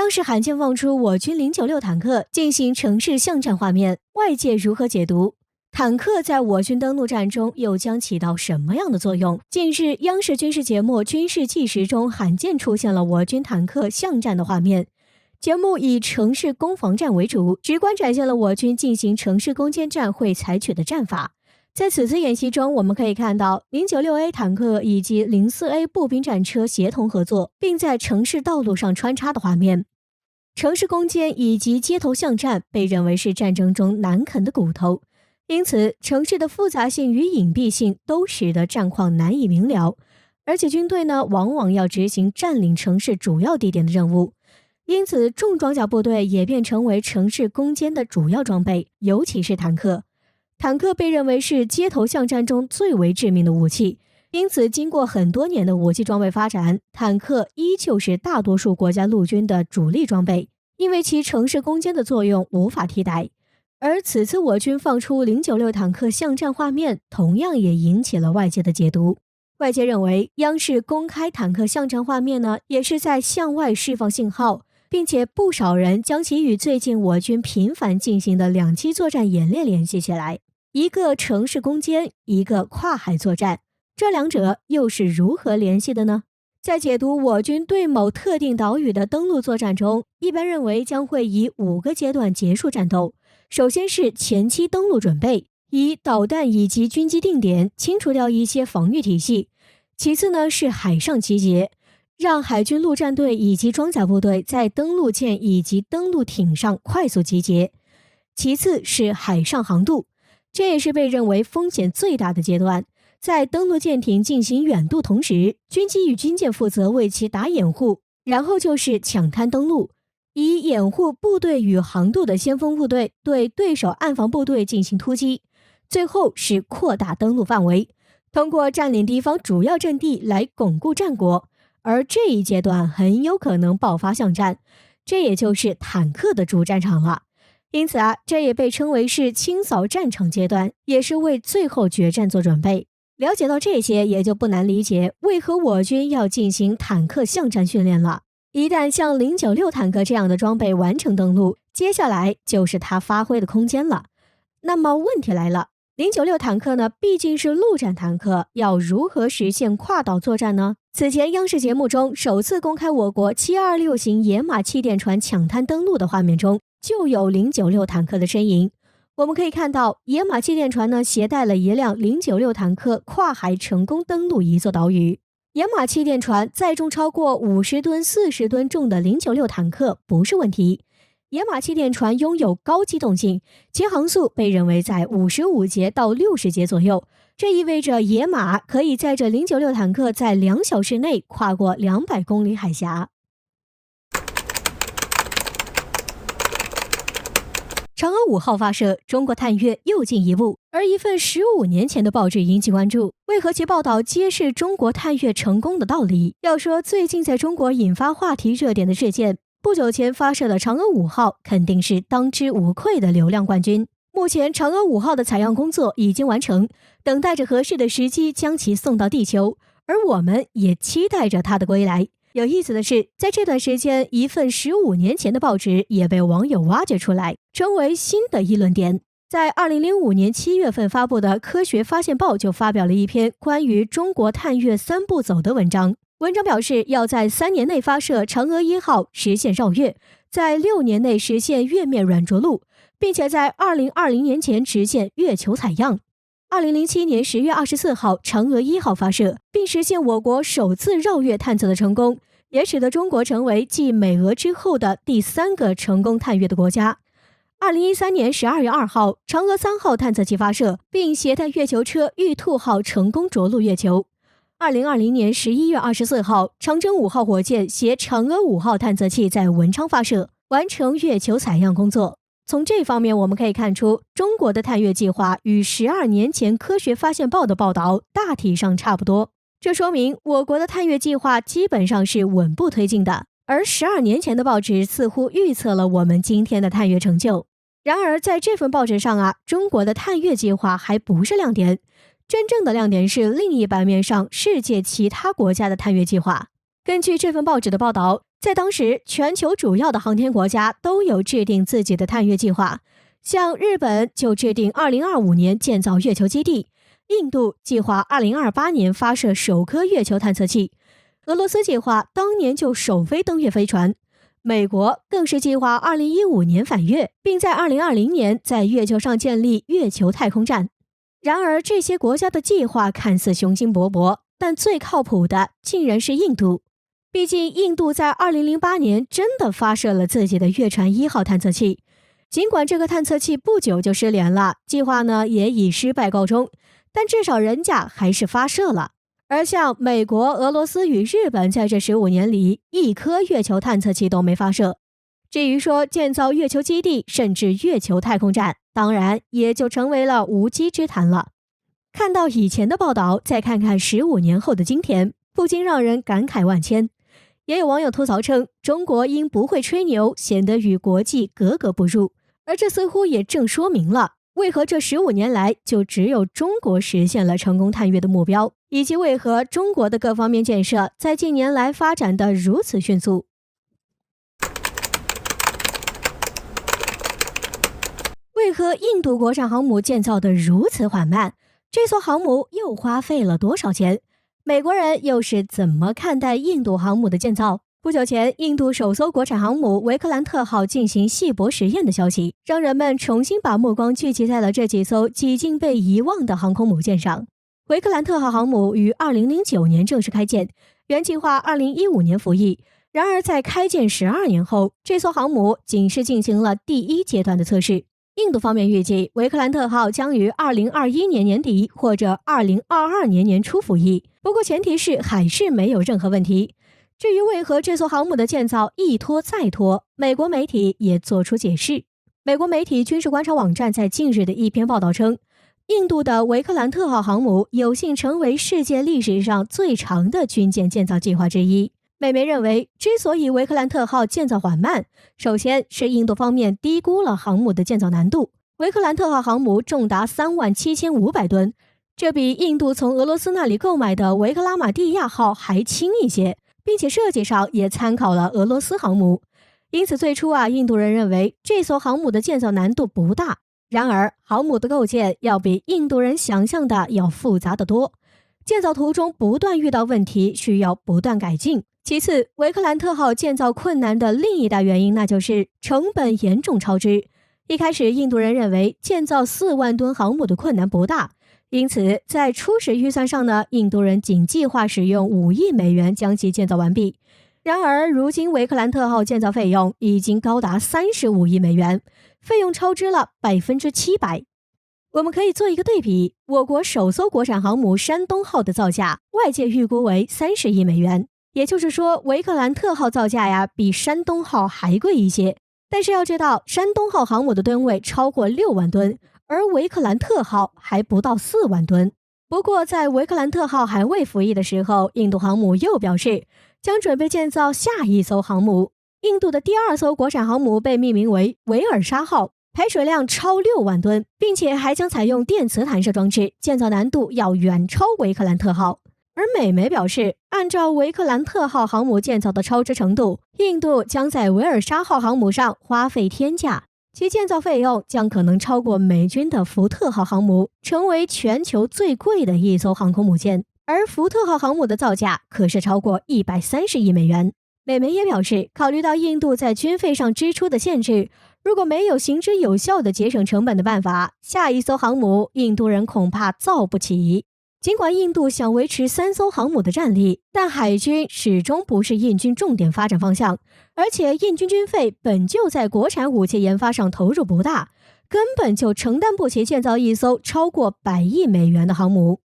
央视罕见放出我军096坦克进行城市巷战画面，外界如何解读？坦克在我军登陆战中又将起到什么样的作用？近日，央视军事节目《军事纪实》中罕见出现了我军坦克巷战的画面。节目以城市攻防战为主，直观展现了我军进行城市攻坚战会采取的战法。在此次演习中，我们可以看到 096A 坦克以及 04A 步兵战车协同合作，并在城市道路上穿插的画面。城市攻坚以及街头巷战被认为是战争中难啃的骨头，因此城市的复杂性与隐蔽性都使得战况难以明了，而且军队呢往往要执行占领城市主要地点的任务，因此重装甲部队也便成为城市攻坚的主要装备，尤其是坦克。坦克被认为是街头巷战中最为致命的武器，因此经过很多年的武器装备发展，坦克依旧是大多数国家陆军的主力装备，因为其城市攻坚的作用无法替代。而此次我军放出096坦克巷战画面，同样也引起了外界的解读。外界认为，央视公开坦克巷战画面呢，也是在向外释放信号，并且不少人将其与最近我军频繁进行的2栖作战演练联系起来，一个城市攻坚，一个跨海作战，这两者又是如何联系的呢？在解读我军对某特定岛屿的登陆作战中，一般认为将会以5个阶段结束战斗。首先是前期登陆准备，以导弹以及军机定点清除掉一些防御体系。其次呢是海上集结，让海军陆战队以及装甲部队在登陆舰以及登陆艇上快速集结。其次是海上航渡，这也是被认为风险最大的阶段。在登陆舰艇进行远渡同时，军机与军舰负责为其打掩护，然后就是抢滩登陆，以掩护部队与航渡的先锋部队对对手岸防部队进行突击。最后是扩大登陆范围，通过占领敌方主要阵地来巩固战果，而这一阶段很有可能爆发巷战，这也就是坦克的主战场了。因此这也被称为是清扫战场阶段，也是为最后决战做准备。了解到这些，也就不难理解为何我军要进行坦克巷战训练了。一旦像096坦克这样的装备完成登陆，接下来就是它发挥的空间了。那么问题来了，096坦克呢，毕竟是陆战坦克，要如何实现跨岛作战呢？此前央视节目中首次公开我国726型野马气垫船抢滩登陆的画面中，就有096坦克的身影。我们可以看到，野马气垫船呢携带了一辆096坦克跨海成功登陆一座岛屿。野马气垫船载重超过50吨、40吨重的096坦克不是问题。野马气垫船拥有高机动性，其航速被认为在55节到60节左右，这意味着野马可以载着096坦克在2小时内跨过200公里海峡。嫦娥5号发射，中国探月又进一步。而一份15年前的报纸引起关注，为何其报道揭示中国探月成功的道理？要说最近在中国引发话题热点的事件，不久前发射的嫦娥5号肯定是当之无愧的流量冠军。目前嫦娥5号的采样工作已经完成，等待着合适的时机将其送到地球，而我们也期待着它的归来。有意思的是，在这段时间，一份15年前的报纸也被网友挖掘出来，成为新的议论点。在2005年7月份发布的《科学发现报》就发表了一篇关于中国探月3步走的文章。文章表示，要在3年内发射嫦娥1号实现绕月，在6年内实现月面软着陆，并且在2020年前实现月球采样。2007年10月24号，嫦娥1号发射，并实现我国首次绕月探测的成功，也使得中国成为继美俄之后的第3个成功探月的国家。2013年12月2号，嫦娥3号探测器发射，并携带月球车玉兔号成功着陆月球。2020年11月24号，长征5号火箭携嫦娥5号探测器在文昌发射，完成月球采样工作。从这方面我们可以看出，中国的探月计划与12年前《科学发现报》的报道大体上差不多。这说明我国的探月计划基本上是稳步推进的，而12年前的报纸似乎预测了我们今天的探月成就。然而在这份报纸上中国的探月计划还不是亮点，真正的亮点是另一版面上世界其他国家的探月计划。根据这份报纸的报道，在当时，全球主要的航天国家都有制定自己的探月计划，像日本就制定2025年建造月球基地，印度计划2028年发射首颗月球探测器，俄罗斯计划当年就首飞登月飞船，美国更是计划2015年返月，并在2020年在月球上建立月球太空站。然而，这些国家的计划看似雄心勃勃，但最靠谱的竟然是印度。毕竟，印度在2008年真的发射了自己的月船1号探测器，尽管这个探测器不久就失联了，计划呢也以失败告终，但至少人家还是发射了。而像美国、俄罗斯与日本在这15年里，一颗月球探测器都没发射。至于说建造月球基地，甚至月球太空站，当然也就成为了无稽之谈了。看到以前的报道，再看看15年后的今天，不禁让人感慨万千。也有网友吐槽称，中国因不会吹牛，显得与国际格格不入。而这似乎也正说明了，为何这15年来就只有中国实现了成功探月的目标，以及为何中国的各方面建设在近年来发展得如此迅速。为何印度国产航母建造得如此缓慢？这艘航母又花费了多少钱？美国人又是怎么看待印度航母的建造？不久前，印度首艘国产航母维克兰特号进行细薄实验的消息，让人们重新把目光聚集在了这几艘几近被遗忘的航空母舰上。维克兰特号航母于2009年正式开建，原计划2015年服役。然而，在开建12年后，这艘航母仅是进行了第1阶段的测试。印度方面预计，维克兰特号将于2021年年底或者2022年年初服役，不过前提是海事没有任何问题。至于为何这艘航母的建造一拖再拖，美国媒体也做出解释。美国媒体军事观察网站在近日的一篇报道称，印度的维克兰特号航母有幸成为世界历史上最长的军舰建造计划之一。美媒认为，之所以维克兰特号建造缓慢，首先是印度方面低估了航母的建造难度。维克兰特号航母重达37500吨，这比印度从俄罗斯那里购买的维克拉玛蒂亚号还轻一些，并且设计上也参考了俄罗斯航母。因此最初印度人认为这艘航母的建造难度不大。然而，航母的构建要比印度人想象的要复杂得多，建造途中不断遇到问题，需要不断改进。其次，维克兰特号建造困难的另一大原因，那就是成本严重超支。一开始，印度人认为建造4万吨航母的困难不大，因此在初始预算上呢，印度人仅计划使用5亿美元将其建造完毕。然而，如今维克兰特号建造费用已经高达35亿美元，费用超支了700%。我们可以做一个对比，我国首艘国产航母山东号的造价，外界预估为30亿美元。也就是说，维克兰特号造价比山东号还贵一些。但是要知道，山东号航母的吨位超过6万吨，而维克兰特号还不到4万吨。不过，在维克兰特号还未服役的时候，印度航母又表示将准备建造下一艘航母。印度的第2艘国产航母被命名为维尔沙号，排水量超6万吨，并且还将采用电磁弹射装置，建造难度要远超维克兰特号。而美媒表示，按照维克兰特号航母建造的超支程度，印度将在维尔沙号航母上花费天价，其建造费用将可能超过美军的福特号航母，成为全球最贵的一艘航空母舰。而福特号航母的造价可是超过130亿美元。美媒也表示，考虑到印度在军费上支出的限制，如果没有行之有效的节省成本的办法，下一艘航母印度人恐怕造不起。尽管印度想维持3艘航母的战力，但海军始终不是印军重点发展方向，而且印军军费本就在国产武器研发上投入不大，根本就承担不起建造一艘超过100亿美元的航母。